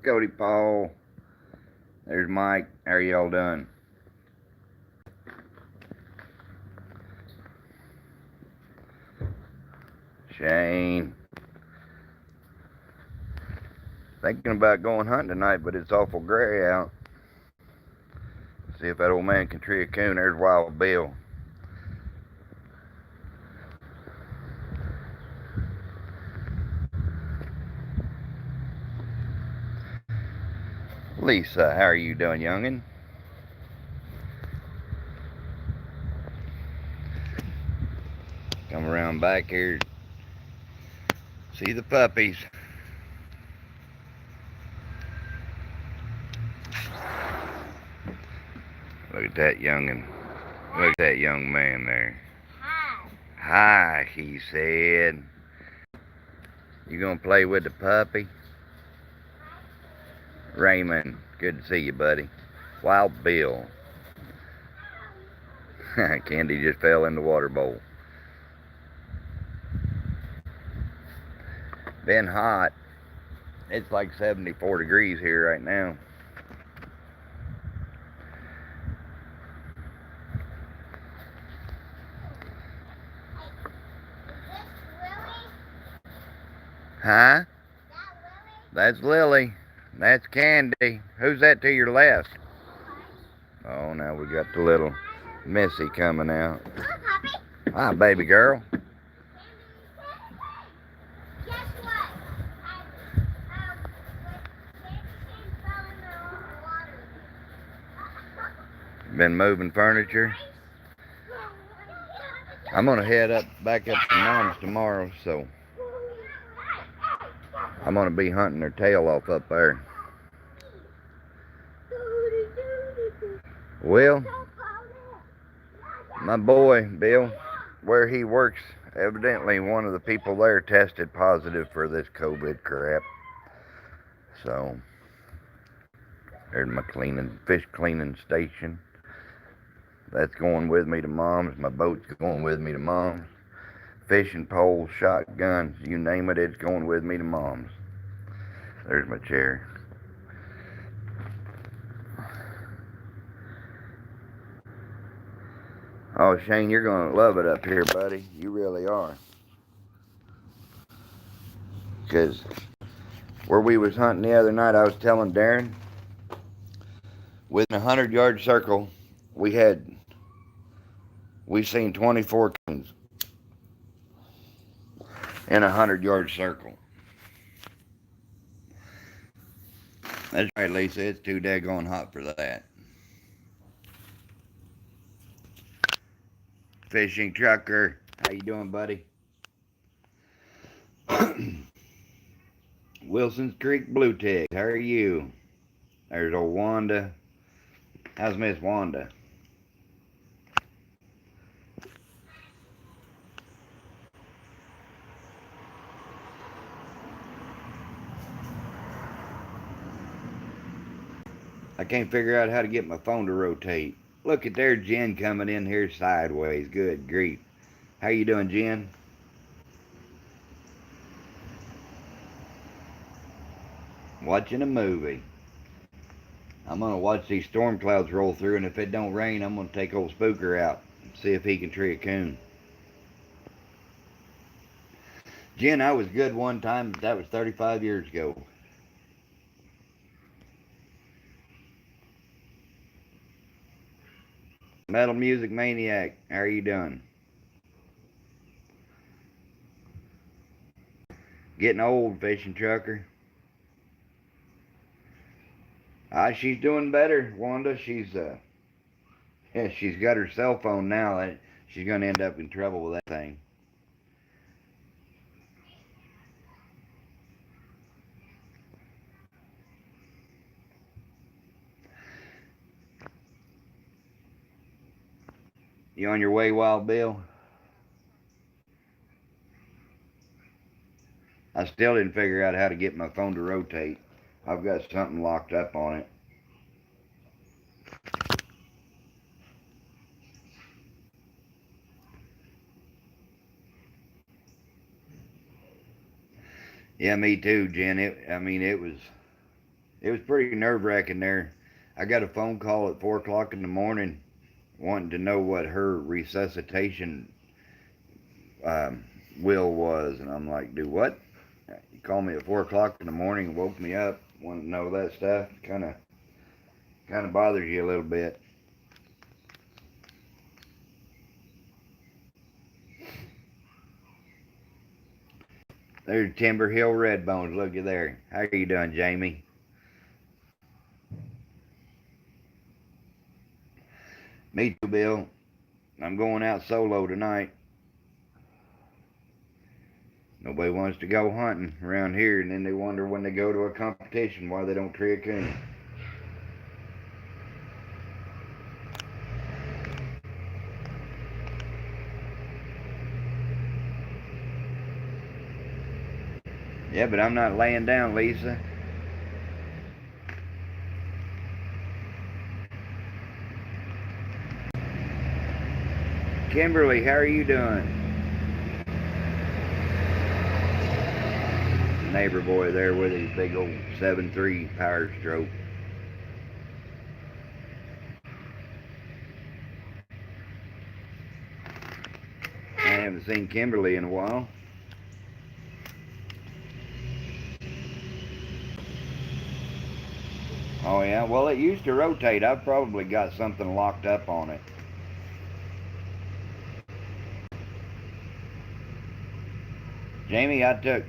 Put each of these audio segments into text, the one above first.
Cody, Paul. There's Mike. How are y'all doing? Shane. Thinking about going hunting tonight, but it's awful gray out. See if that old man can tree a coon. There's Wild Bill. Lisa, how are you doing, youngin'? Come around back here. See the puppies. Look at that youngin'. Look at that young man there. Hi. Hi, he said. You gonna play with the puppy? Raymond, good to see you, buddy. Wild Bill. Candy just fell in the water bowl. Been hot. It's like 74 degrees here right now. Huh? That's Lily. That's Candy. Who's that to your left? Oh, now we got the little Missy coming out. Hi, baby girl. Guess what? Fell in the water. Been moving furniture. I'm gonna head back up to Mom's tomorrow, so I'm gonna be hunting their tail off up there. Well, my boy Bill, where he works, evidently one of the people there tested positive for this COVID crap. So there's my fish cleaning station. That's going with me to Mom's. My boat's going with me to Mom's. Fishing poles, shotguns, you name it, it's going with me to Mom's. There's my chair. Oh, Shane, you're going to love it up here, buddy. You really are. Because where we was hunting the other night, I was telling Darren, within a 100-yard circle, we seen 24 coons in a 100-yard circle. That's right, Lisa. It's too daggone hot for that. Fishing trucker, how you doing, buddy? Wilson's Creek Blue Tick, how are you? There's old Wanda. How's Miss Wanda? I can't figure out how to get my phone to rotate. Look at there, Jen coming in here sideways. Good grief. How you doing, Jen? Watching a movie. I'm going to watch these storm clouds roll through, and if it don't rain, I'm going to take old Spooker out and see if he can tree a coon. Jen, I was good one time, but that was 35 years ago. Metal Music Maniac, how are you doing? Getting old, fishing trucker. She's doing better, Wanda. She's got her cell phone now. She's gonna end up in trouble with that thing. You on your way, Wild Bill? I still didn't figure out how to get my phone to rotate. I've got something locked up on it. Yeah, me too, Jen. It was It was pretty nerve-wracking there. I got a phone call at 4 o'clock in the morning wanting to know what her resuscitation um, will was. And I'm like, do what? You called me at 4 o'clock in the morning and woke me up, wanting to know that stuff. Kind of bothers you a little bit. There's Timber Hill Redbones. Looky there. How are you doing, Jamie? Me too, Bill. I'm going out solo tonight. Nobody wants to go hunting around here, and then they wonder when they go to a competition why they don't tree a coon. Yeah, but I'm not laying down, Lisa. Kimberly, how are you doing? Neighbor boy there with his big old 7.3 power stroke. I haven't seen Kimberly in a while. Oh yeah, well it used to rotate. I've probably got something locked up on it. Jamie, I took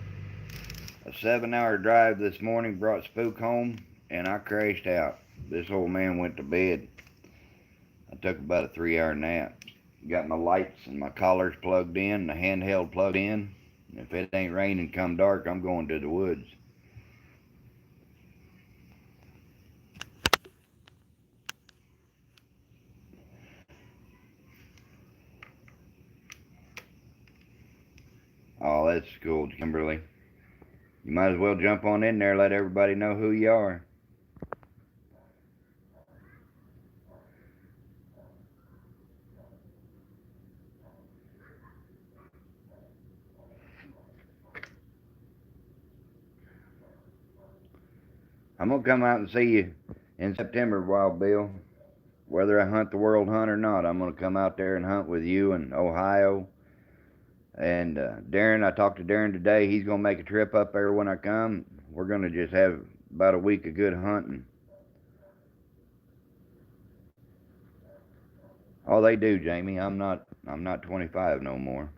a 7-hour drive this morning, brought Spook home, and I crashed out. This old man went to bed. I took about a 3-hour nap. Got my lights and my collars plugged in, the handheld plugged in. If it ain't raining come dark, I'm going to the woods. Oh, that's cool, Kimberly. You might as well jump on in there, let everybody know who you are. I'm going to come out and see you in September, Wild Bill. Whether I hunt the World Hunt or not, I'm going to come out there and hunt with you in Ohio. And Darren, I talked to Darren today. He's going to make a trip up there when I come. We're going to just have about a week of good hunting. Oh, they do, Jamie. I'm not 25 no more.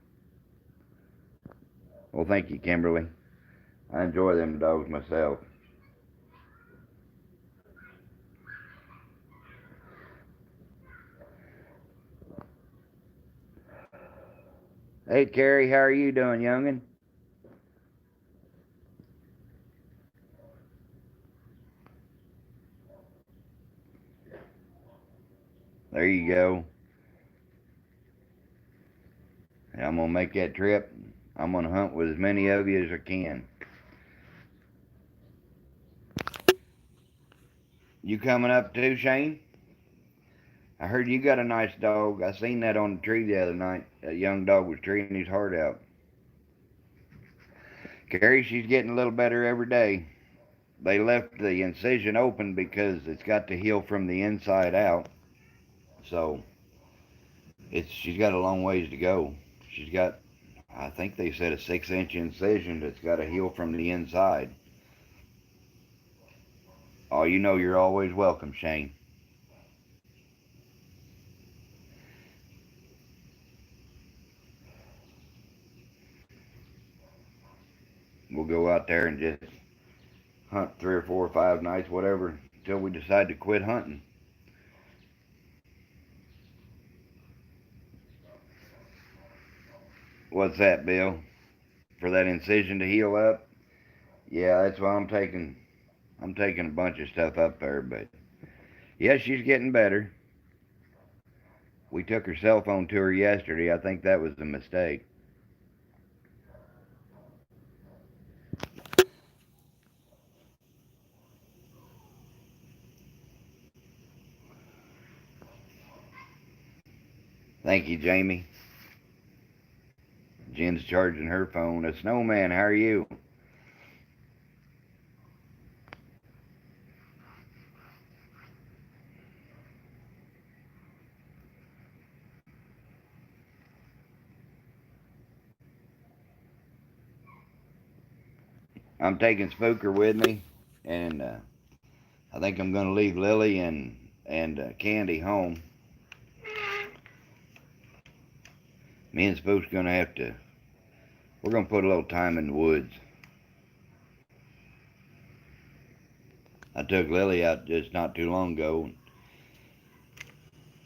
Well, thank you, Kimberly. I enjoy them dogs myself. Hey, Carrie, how are you doing, youngin'? There you go. I'm going to make that trip. I'm going to hunt with as many of you as I can. You coming up too, Shane? I heard you got a nice dog. I seen that on the tree the other night. That young dog was treeing his heart out. Carrie, she's getting a little better every day. They left the incision open because it's got to heal from the inside out. So she's got a long ways to go. She's got, I think they said, a 6-inch incision that's got to heal from the inside. Oh, you know you're always welcome, Shane. We'll go out there and just hunt 3 or 4 or 5 nights, whatever, until we decide to quit hunting. What's that, Bill? For that incision to heal up? Yeah, that's why I'm taking a bunch of stuff up there, but yeah, she's getting better. We took her cell phone to her yesterday. I think that was a mistake. Thank you, Jamie. Jen's charging her phone. A snowman, how are you? I'm taking Spooker with me, and I think I'm going to leave Lily and Candy home. Me and Spook's going to have to. We're going to put a little time in the woods. I took Lily out just not too long ago.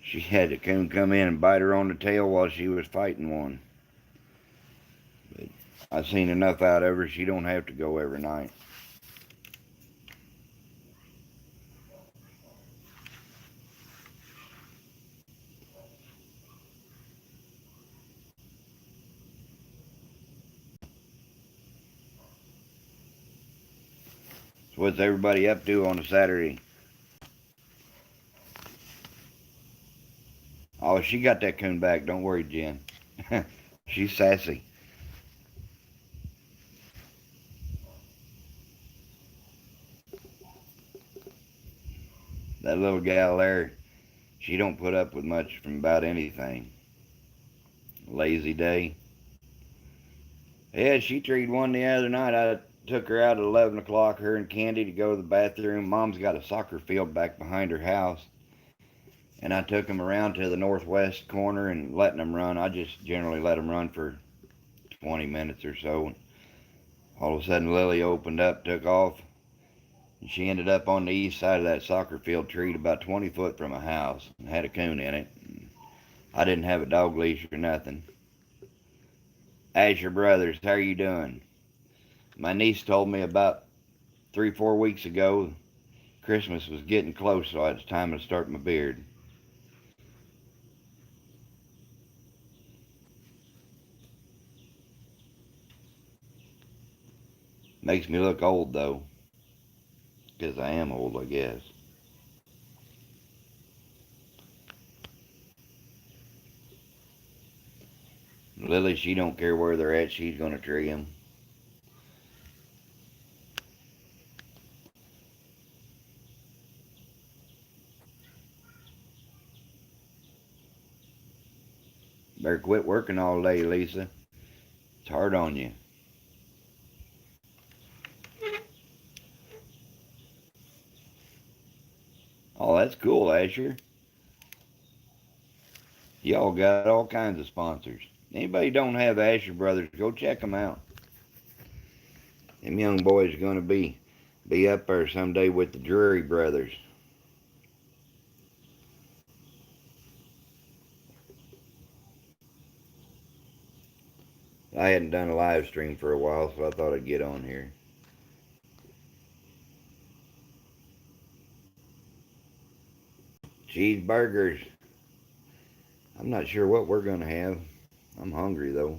She had a coon come in and bite her on the tail while she was fighting one. But I've seen enough out of her. She don't have to go every night. So what's everybody up to on a Saturday? Oh, she got that coon back. Don't worry, Jen. She's sassy. That little gal there, she don't put up with much from about anything. Lazy day. Yeah, she treed one the other night. I took her out at 11 o'clock, her and Candy, to go to the bathroom. Mom's got a soccer field back behind her house. And I took them around to the northwest corner and letting them run. I just generally let them run for 20 minutes or so. All of a sudden, Lily opened up, took off, and she ended up on the east side of that soccer field, treed about 20 foot from a house, and had a coon in it. I didn't have a dog leash or nothing. Asher Brothers, how are you doing? My niece told me about 3-4 weeks ago Christmas was getting close, so it's time to start my beard. Makes me look old, though, because I am old, I guess. Lily, she don't care where they're at. She's going to tree them. Better quit working all day, Lisa. It's hard on you. Oh, that's cool, Asher. Y'all got all kinds of sponsors. Anybody don't have Asher Brothers, go check them out. Them young boys are going to be up there someday with the Drury Brothers. I hadn't done a live stream for a while, so I thought I'd get on here. Cheeseburgers. I'm not sure what we're going to have. I'm hungry, though.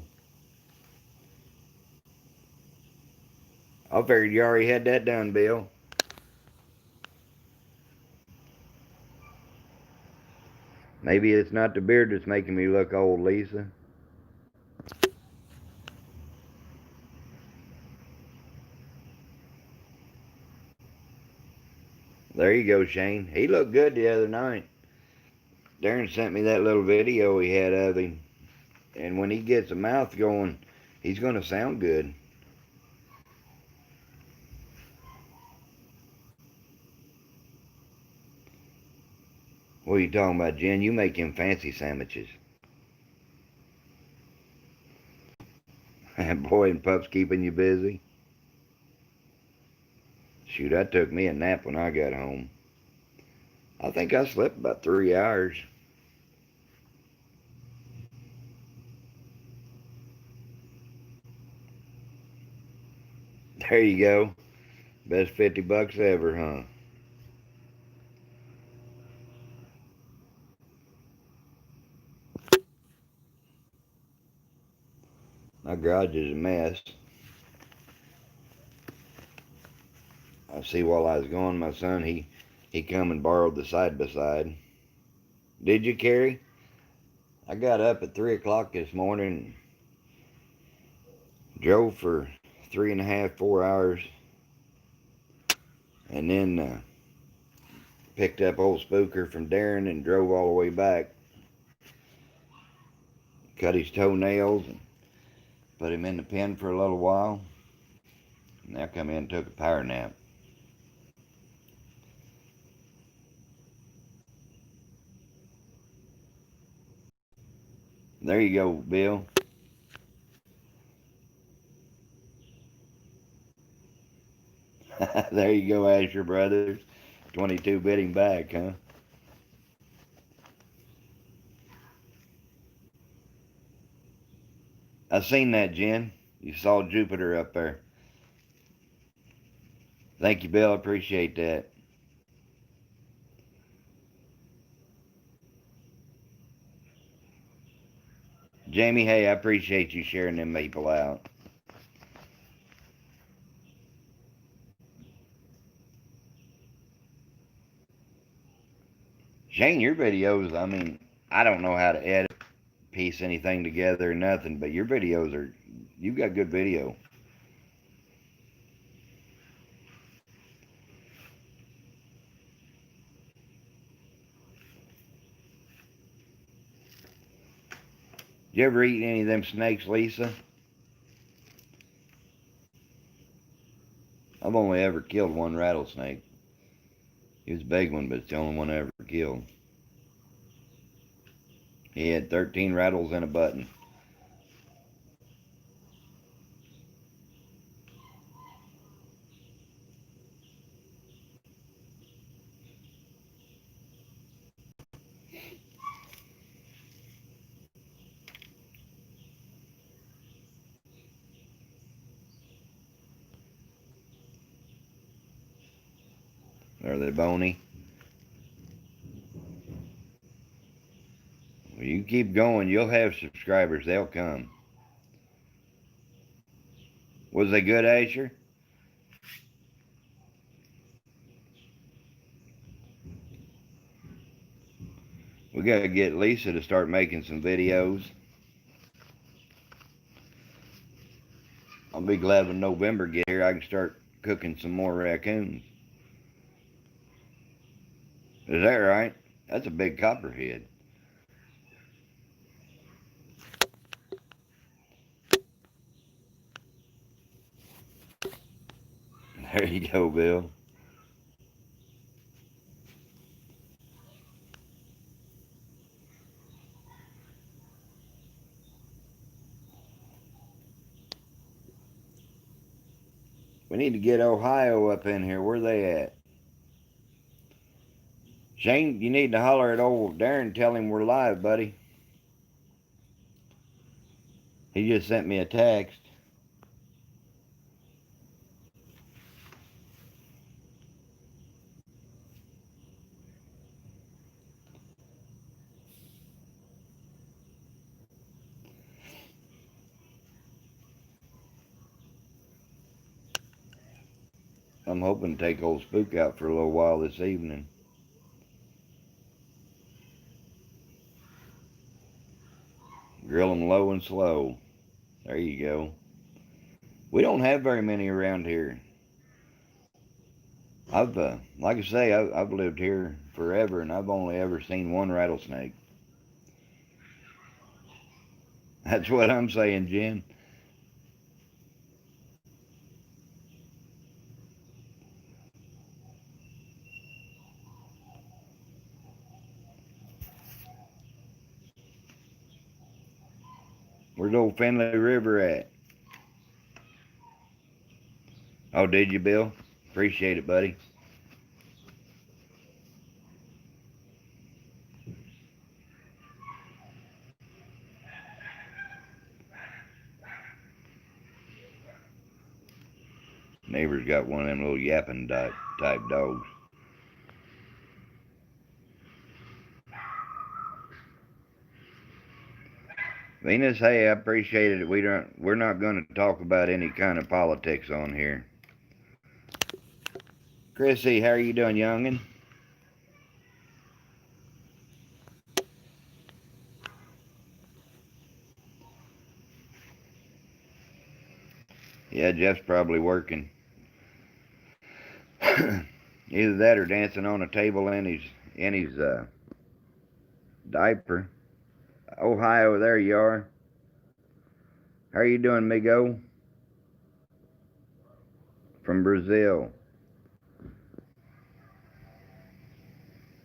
I figured you already had that done, Bill. Maybe it's not the beard that's making me look old, Lisa. There you go, Shane. He looked good the other night. Darren sent me that little video he had of him. And when he gets a mouth going, he's going to sound good. What are you talking about, Jen? You make him fancy sandwiches. Boy and Pup's keeping you busy. Shoot, I took me a nap when I got home. I think I slept about 3 hours. There you go. Best 50 bucks ever, huh? My garage is a mess. I see while I was gone, my son, he come and borrowed the side-by-side. Did you, Carrie? I got up at 3 o'clock this morning, drove for 3.5, 4 hours, and then picked up old Spooker from Darren and drove all the way back. Cut his toenails and put him in the pen for a little while. Now come in and took a power nap. There you go, Bill. There you go, Asher Brothers. 22 bidding back, huh? I seen that, Jen. You saw Jupiter up there. Thank you, Bill. I appreciate that. Jamie, hey, I appreciate you sharing them people out. Shane, your videos, I mean, I don't know how to edit, piece anything together or nothing, but your videos are, you've got good video. Did you ever eat any of them snakes, Lisa? I've only ever killed one rattlesnake. He was a big one, but it's the only one I ever killed. He had 13 rattles and a button. Are they bony? Well, you keep going, you'll have subscribers. They'll come. Was they good, Asher? We got to get Lisa to start making some videos. I'll be glad when November gets here, I can start cooking some more raccoons. Is that right? That's a big copperhead. There you go, Bill. We need to get Ohio up in here. Where they at? Shane, you need to holler at old Darren, tell him we're live, buddy. He just sent me a text. I'm hoping to take old Spook out for a little while this evening. Grill 'em low and slow. There you go. We don't have very many around here. Like I say, I've lived here forever, and I've only ever seen one rattlesnake. That's what I'm saying, Jen. Where's old Finley River at? Oh, did you, Bill? Appreciate it, buddy. Neighbor's got one of them little yapping type dogs. Venus, hey, I appreciate it. We're not going to talk about any kind of politics on here. Chrissy, how are you doing, youngin'? Yeah, Jeff's probably working. Either that or dancing on a table in his diaper. Ohio, there you are. How are you doing, Migo? from Brazil.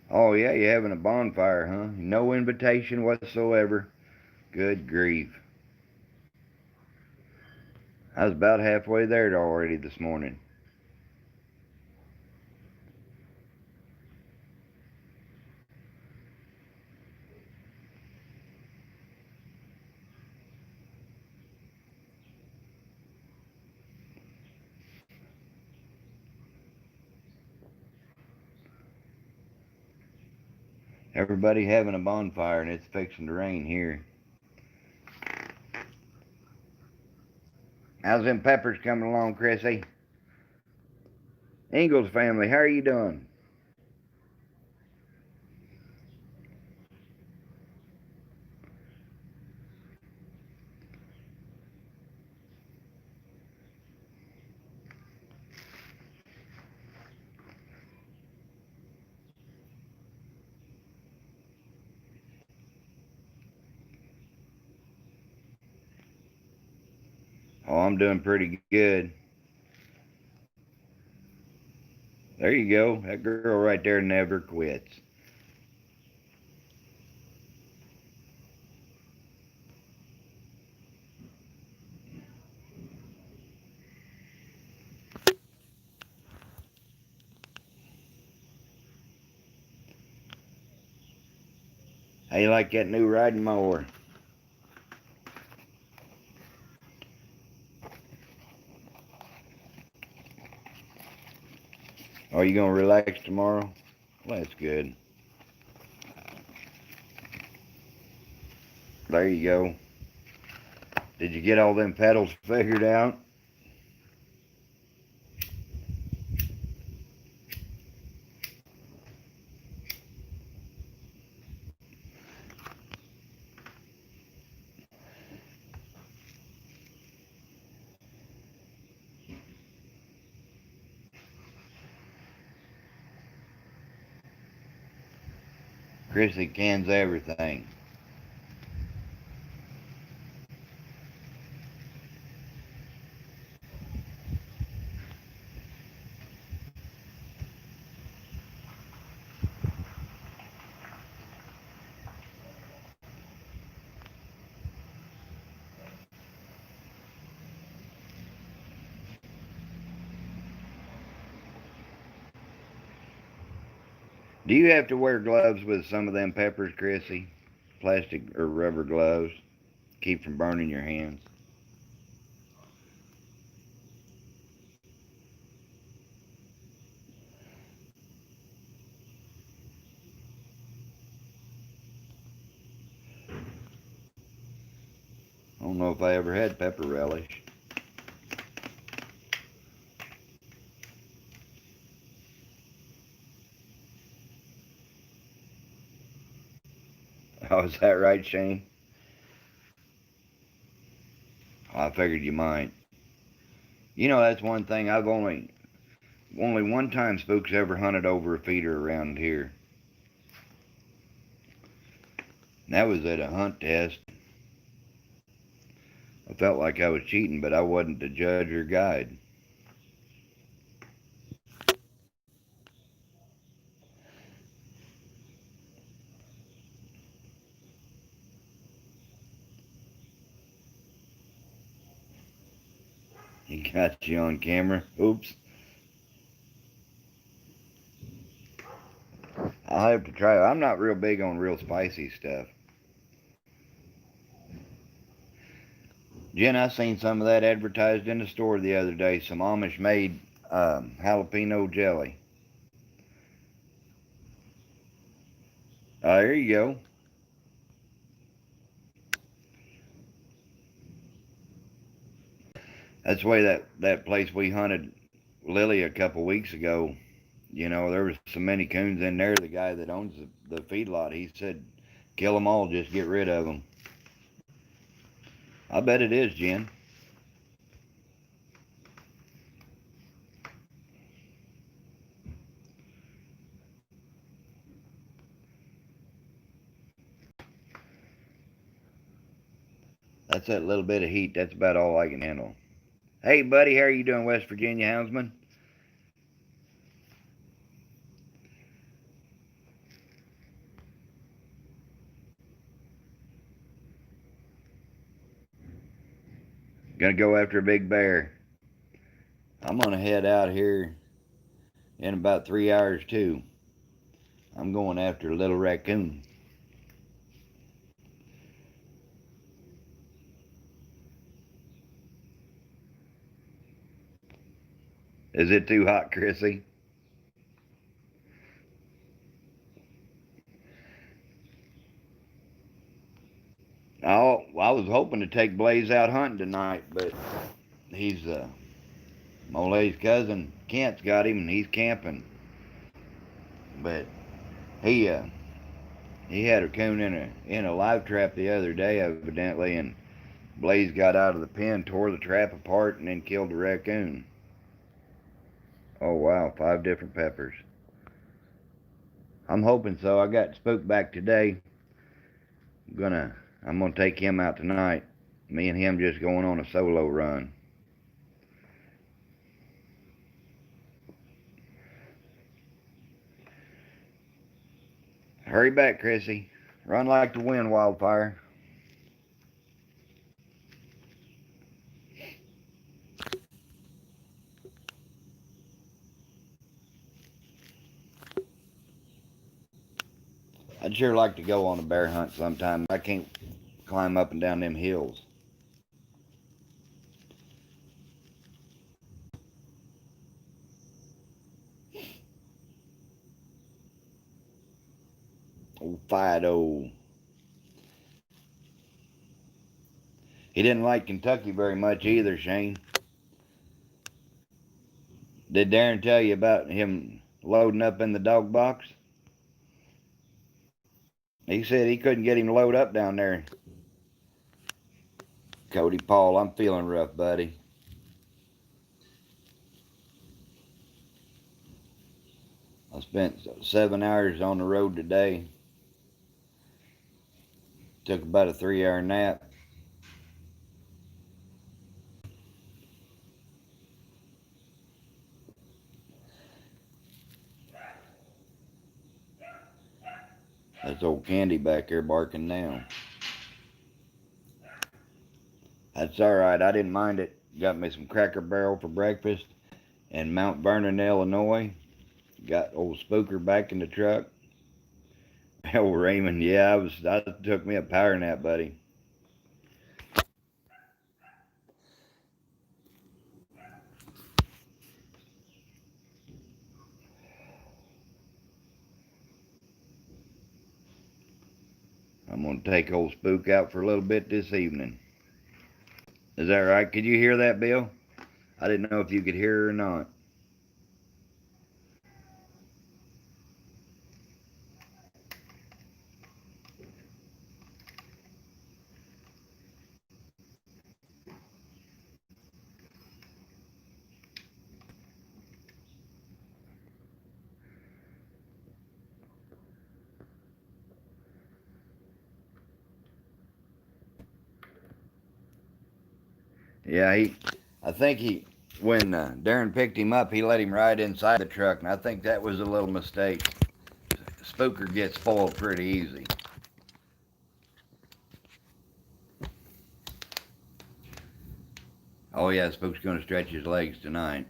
Oh, yeah, you're having a bonfire, huh? No invitation whatsoever. Good grief. I was about halfway there already this morning. Everybody having a bonfire, and it's fixing to rain here. How's them peppers coming along, Chrissy? Ingalls family, how are you doing? Oh, I'm doing pretty good. There you go. That girl right there never quits. How you like that new riding mower? Are you gonna relax tomorrow? Well, that's good. There you go. Did you get all them pedals figured out? Chrissy cans everything. Do you have to wear gloves with some of them peppers, Chrissy? Plastic or rubber gloves. Keep from burning your hands. I don't know if I ever had pepper relish. Oh, is that right, Shane? I figured you might. You know, that's one thing I've only one time spooks ever hunted over a feeder around here. And that was at a hunt test. I felt like I was cheating, but I wasn't the judge or guide. He got you on camera. Oops. I'll have to try. I'm not real big on real spicy stuff. Jen, I seen some of that advertised in the store the other day. Some Amish made jalapeno jelly. There you go. That's the way that place we hunted Lily a couple weeks ago. You know, there was so many coons in there. The guy that owns the feedlot, he said, kill them all, just get rid of them. I bet it is, Jen. That's that little bit of heat. That's about all I can handle. Hey, buddy, how are you doing, West Virginia houndsman? Gonna go after a big bear. I'm gonna head out here in about 3 hours too. I'm going after a little raccoon. Is it too hot, Chrissy? Oh, I was hoping to take Blaze out hunting tonight, but he's Mole's cousin Kent's got him and he's camping. But he uh, he had a coon in a live trap the other day, evidently, and Blaze got out of the pen, tore the trap apart, and then killed the raccoon. Oh wow, 5 different peppers. I'm hoping so. I got spooked back today. I'm gonna take him out tonight. Me and him just going on a solo run. Hurry back, Chrissy. Run like the wind, Wildfire. I'd sure like to go on a bear hunt sometime. I can't climb up and down them hills. Old Fido. He didn't like Kentucky very much either, Shane. Did Darren tell you about him loading up in the dog box? He said he couldn't get him to load up down there. Cody Paul, I'm feeling rough, buddy. I spent 7 hours on the road today. Took about a 3 hour nap. That's old Candy back there barking now. That's all right. I didn't mind it. Got me some Cracker Barrel for breakfast in Mount Vernon, Illinois. Got old Spooker back in the truck. Old Raymond, yeah, I took me a power nap, buddy. I'm gonna take old Spook out for a little bit this evening. Is that right? Could you hear that, Bill? I didn't know if you could hear it or not. Yeah, I think when Darren picked him up, he let him ride inside the truck, and I think that was a little mistake. Spooker gets spoiled pretty easy. Oh yeah, Spook's gonna stretch his legs tonight.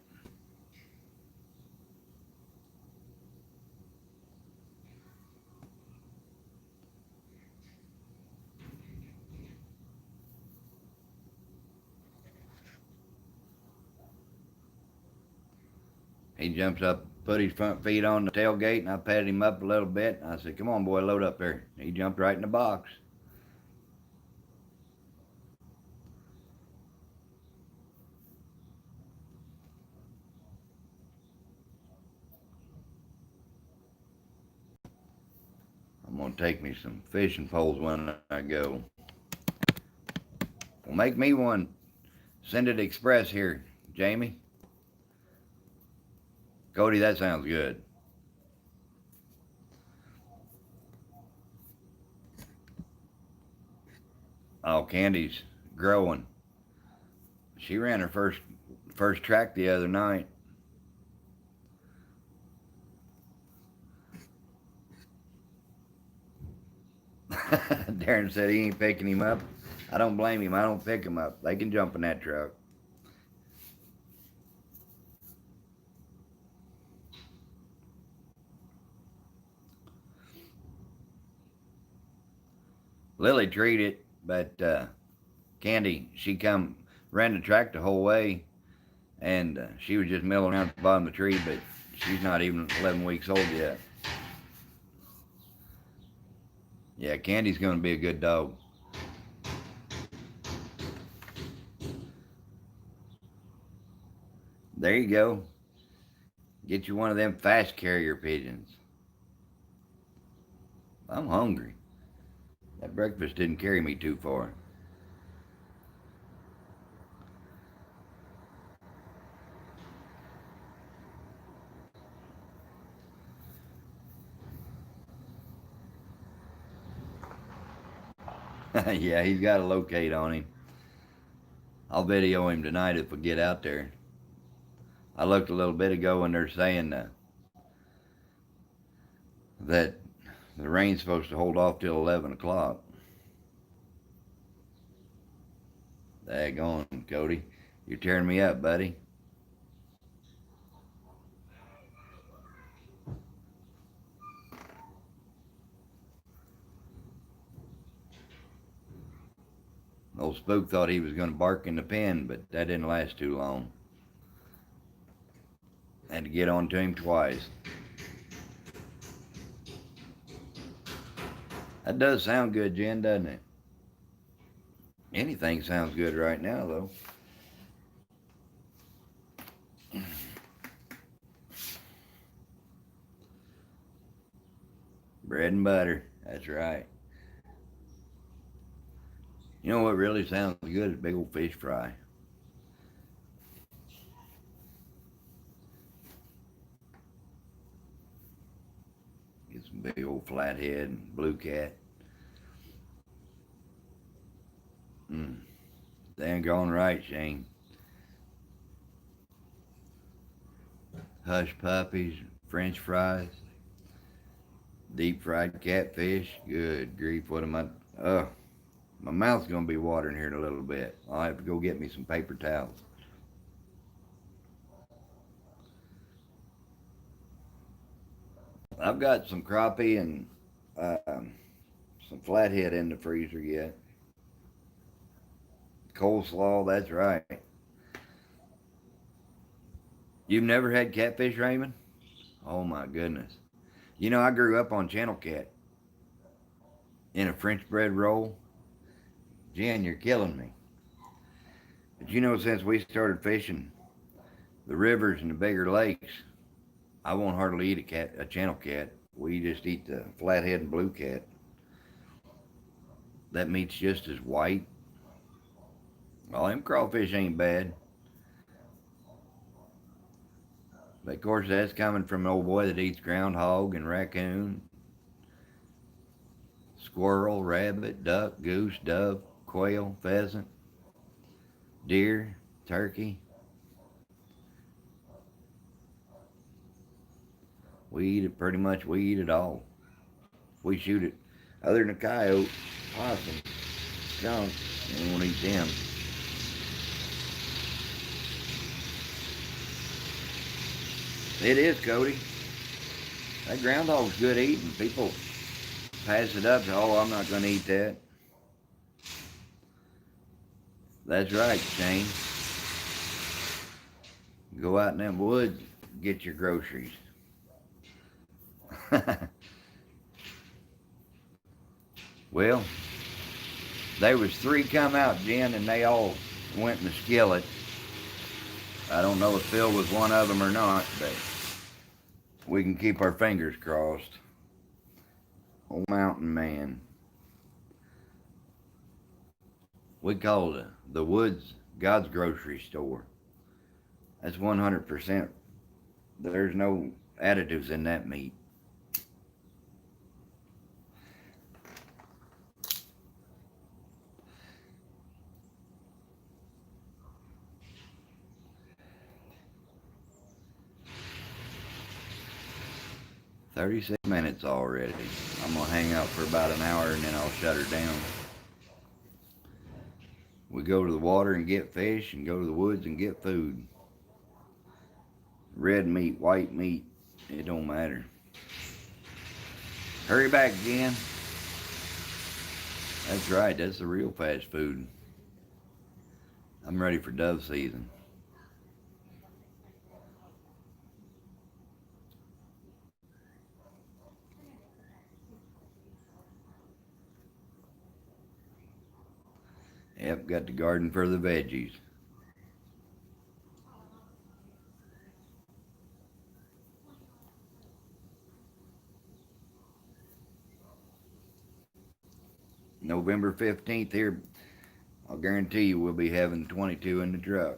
He jumps up, put his front feet on the tailgate, and I patted him up a little bit. I said, "Come on, boy, load up there." He jumped right in the box. I'm gonna take me some fishing poles when I go. Well, make me one. Send it express here, Jamie. Cody, that sounds good. Oh, Candy's growing. She ran her first first track the other night. Darren said he ain't picking him up. I don't blame him. I don't pick him up. They can jump in that truck. Lily treated it, but Candy, she ran the track the whole way, and she was just milling around at the bottom of the tree, but she's not even 11 weeks old yet. Yeah, Candy's going to be a good dog. There you go. Get you one of them fast carrier pigeons. I'm hungry. That breakfast didn't carry me too far. Yeah, he's got a locate on him. I'll video him tonight if we get out there. I looked a little bit ago and they're saying that the rain's supposed to hold off till 11 o'clock. Daggone, Cody. You're tearing me up, buddy. Old Spook thought he was going to bark in the pen, but that didn't last too long. Had to get on to him twice. That does sound good, Jen, doesn't it? Anything sounds good right now, though. Bread and butter, that's right. You know what really sounds good is big old fish fry. Get some big old flathead and blue cat. Dang gone right, Shane. Hush puppies, French fries, deep fried catfish. Good grief, what am I? Oh, my mouth's gonna be watering here in a little bit. I'll have to go get me some paper towels. I've got some crappie and some flathead in the freezer yet. Coleslaw, that's right. You've never had catfish, Raymond? Oh my goodness. You know, I grew up on channel cat in a French bread roll. Jen, you're killing me. But you know, since we started fishing the rivers and the bigger lakes, I won't hardly eat a channel cat. We just eat the flathead and blue cat. That meat's just as white. Well, them crawfish ain't bad. But of course, that's coming from an old boy that eats groundhog and raccoon, squirrel, rabbit, duck, goose, dove, quail, pheasant, deer, turkey. We eat it pretty much. We eat it all. We shoot it. Other than a coyote, possum, skunk, we won't eat them. It is, Cody. That groundhog's good eating. People pass it up. Oh, I'm not going to eat that. That's right, Shane. Go out in them woods, get your groceries. Well, there was 3 come out, Jen, and they all went in the skillet. I don't know if Phil was one of them or not, but we can keep our fingers crossed. Old mountain man. We call it the woods God's grocery store. That's 100%. There's no additives in that meat. 36 minutes already. I'm going to hang out for about an hour and then I'll shut her down. We go to the water and get fish and go to the woods and get food. Red meat, white meat, it don't matter. Hurry back, Jen. That's right, that's the real fast food. I'm ready for dove season. Yep, got the garden for the veggies. November 15th here, I'll guarantee you we'll be having 22 in the truck.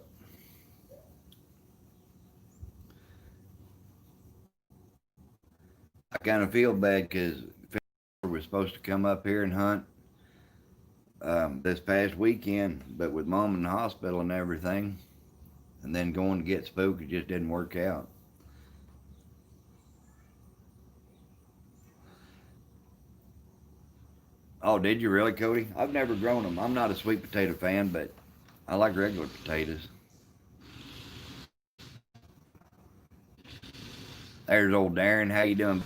I kind of feel bad because we're supposed to come up here and hunt this past weekend, but with Mom in the hospital and everything, and then going to get spooked, it just didn't work out. Oh, did you really, Cody? I've never grown them. I'm not a sweet potato fan, but I like regular potatoes. There's old Darren. How you doing?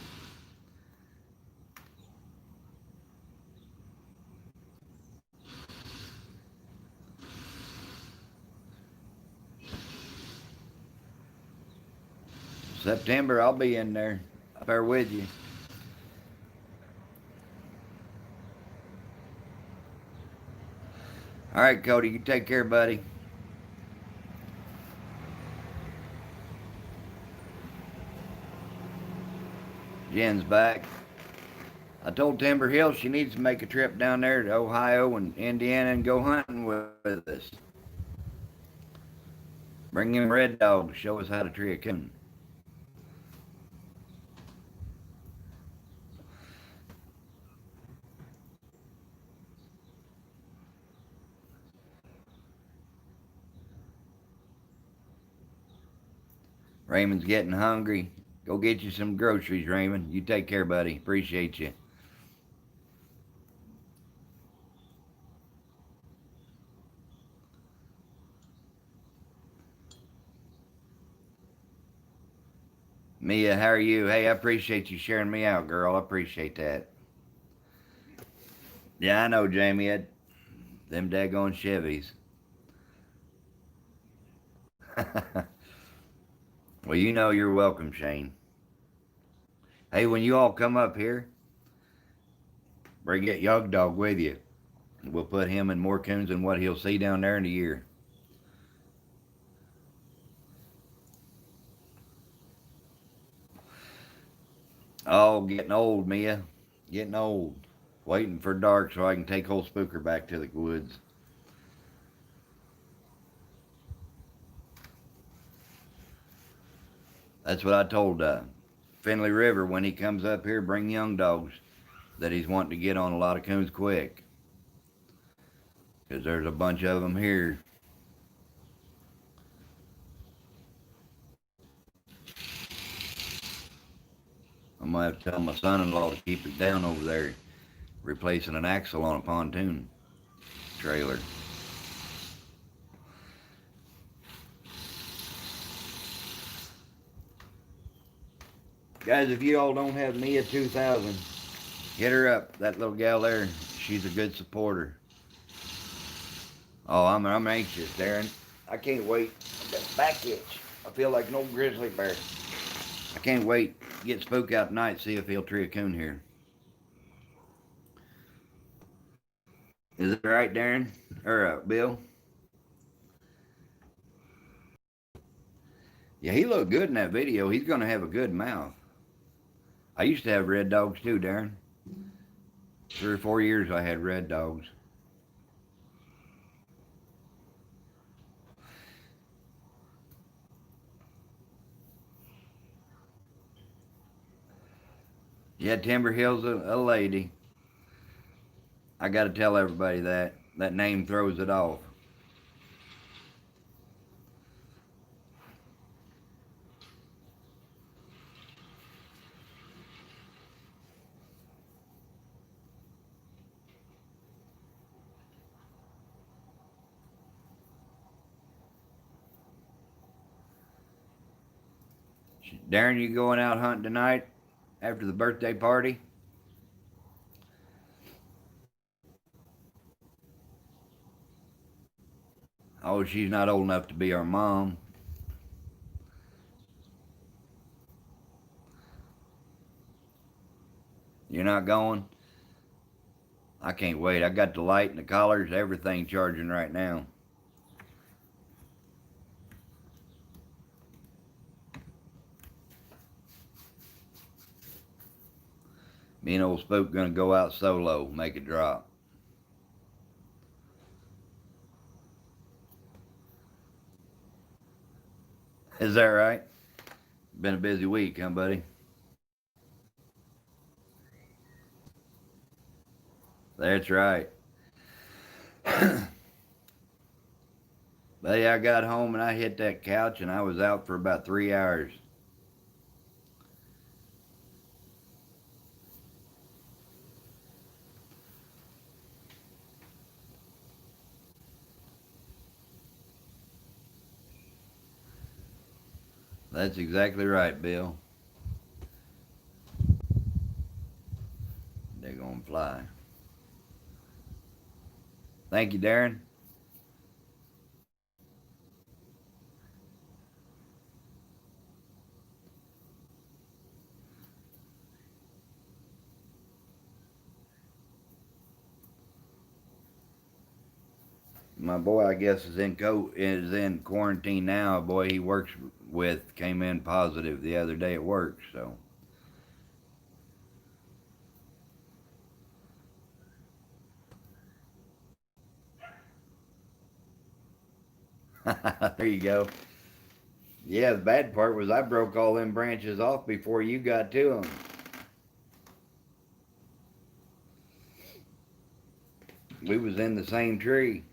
September, I'll be in there. Up there with you. All right, Cody, you take care, buddy. Jen's back. I told Timber Hill she needs to make a trip down there to Ohio and Indiana and go hunting with us. Bring him Red Dog to show us how to tree a coon. Raymond's getting hungry. Go get you some groceries, Raymond. You take care, buddy. Appreciate you. Mia, how are you? Hey, I appreciate you sharing me out, girl. I appreciate that. Yeah, I know, Jamie. Them daggone Chevys. Well, you know you're welcome, Shane. Hey, when you all come up here, bring that young dog with you. We'll put him in more coons than what he'll see down there in a year. Oh, getting old, Mia. Getting old. Waiting for dark so I can take old Spooker back to the woods. That's what I told Finley River when he comes up here, bring young dogs that he's wanting to get on a lot of coons quick. Because there's a bunch of them here. I'm going to have to tell my son-in-law to keep it down over there, replacing an axle on a pontoon trailer. Guys, if you all don't have Mia 2000, hit her up. That little gal there, she's a good supporter. Oh, I'm anxious, Darren. I can't wait. I've got a back itch. I feel like an old grizzly bear. I can't wait. Get Spook out tonight, see if he'll tree a coon here. Is it right, Darren? Or Bill? Yeah, he looked good in that video. He's going to have a good mouth. I used to have red dogs too, Darren. 3 or 4 years I had red dogs. Yeah, Timber Hill's a lady. I got to tell everybody that. That name throws it off. Darren, you going out hunting tonight after the birthday party? Oh, she's not old enough to be our mom. You're not going? I can't wait. I got the light and the collars, everything charging right now. Me and old Spook gonna go out solo, make it drop. Is that right? Been a busy week, huh, buddy? That's right. Buddy, I got home and I hit that couch and I was out for about 3 hours. That's exactly right, Bill. They're gonna fly. Thank you, Darren. My boy, I guess, is in quarantine now. A boy he works with came in positive the other day at work. So there you go. Yeah, the bad part was I broke all them branches off before you got to them. We was in the same tree.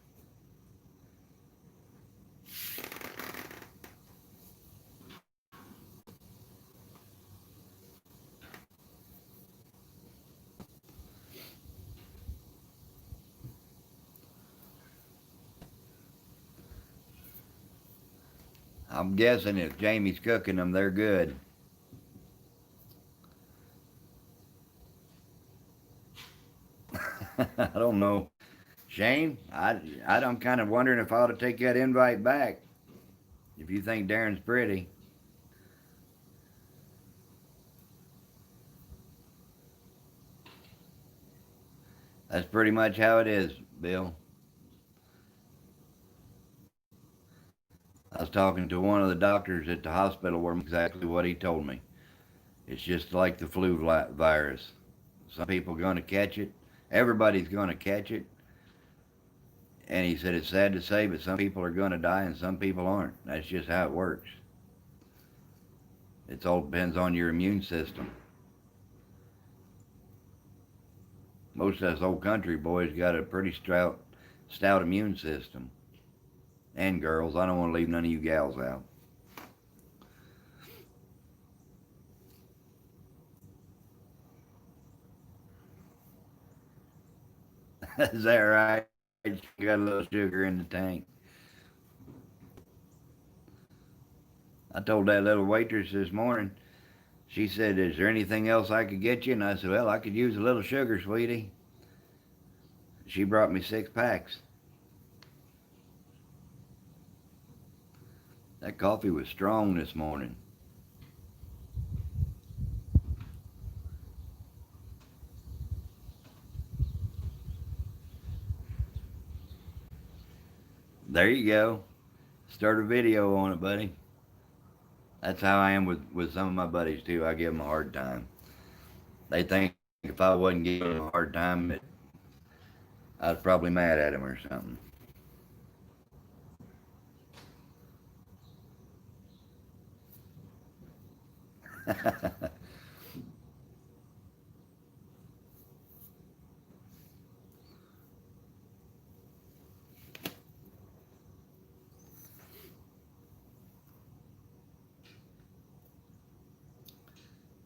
I'm guessing if Jamie's cooking them, they're good. I don't know. Shane, I'm kind of wondering if I ought to take that invite back. If you think Darren's pretty. That's pretty much how it is, Bill. I was talking to one of the doctors at the hospital where exactly what he told me. It's just like the flu virus. Some people are going to catch it. Everybody's going to catch it. And he said it's sad to say, but some people are going to die and some people aren't. That's just how it works. It all depends on your immune system. Most of us old country boys got a pretty stout immune system. And girls, I don't want to leave none of you gals out. Is that right? You got a little sugar in the tank. I told that little waitress this morning, she said, "Is there anything else I could get you?" And I said, "Well, I could use a little sugar, sweetie." She brought me 6 packs. That coffee was strong this morning. There you go. Start a video on it, buddy. That's how I am with some of my buddies, too. I give them a hard time. They think if I wasn't giving them a hard time, I was probably mad at them or something.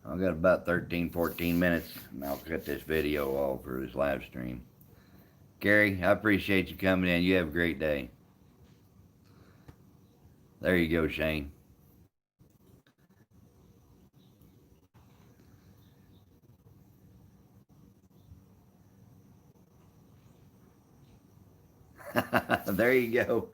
I've got about 13, 14 minutes, and I'll cut this video off for this live stream. Gary, I appreciate you coming in. You have a great day. There you go, Shane. There you go.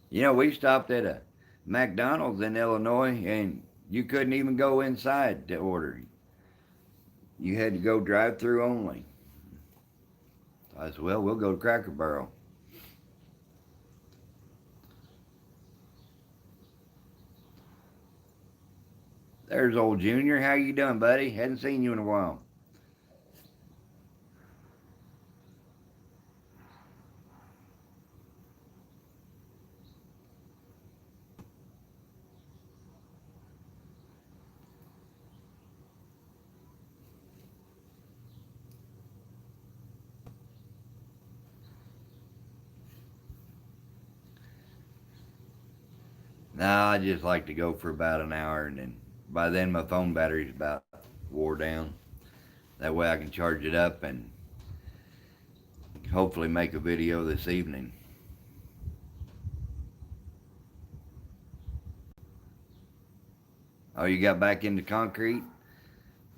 You know, we stopped at a McDonald's in Illinois, and you couldn't even go inside to order. You had to go drive through only. I said, well, we'll go to Cracker Barrel. There's old Junior. How you doing, buddy? Hadn't seen you in a while. Nah, I just like to go for about an hour, and then by then my phone battery's about wore down. That way I can charge it up and hopefully make a video this evening. Oh, you got back into concrete?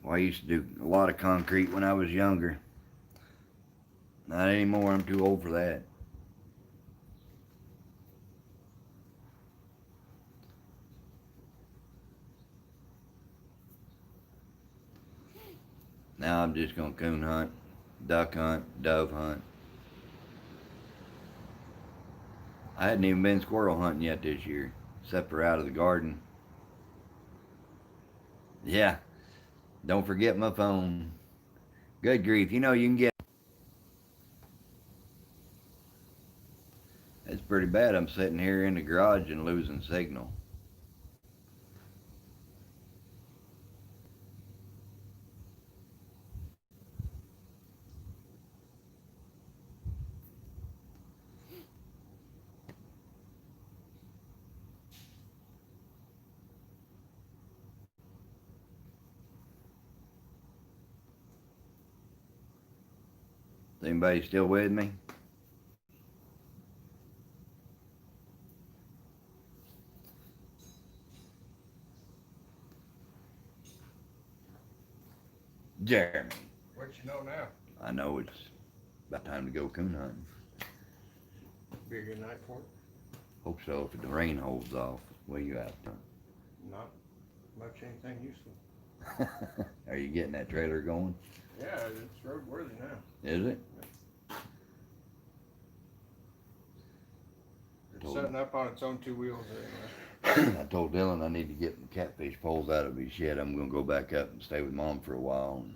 Well, I used to do a lot of concrete when I was younger. Not anymore, I'm too old for that. Now I'm just gonna coon hunt, duck hunt, dove hunt. I hadn't even been squirrel hunting yet this year, except for out of the garden. Yeah, don't forget my phone. Good grief, you know you can get. It's pretty bad. I'm sitting here in the garage and losing signal. Is anybody still with me? Jeremy. What you know now? I know it's about time to go coon hunting. Be a good night for it? Hope so if the rain holds off. Where you at? Not much anything useful. Are you getting that trailer going? Yeah, it's roadworthy now. Is it? It's Told setting up on its own two wheels anyway. I told Dylan I need to get catfish poles out of his shed. I'm going to go back up and stay with Mom for a while and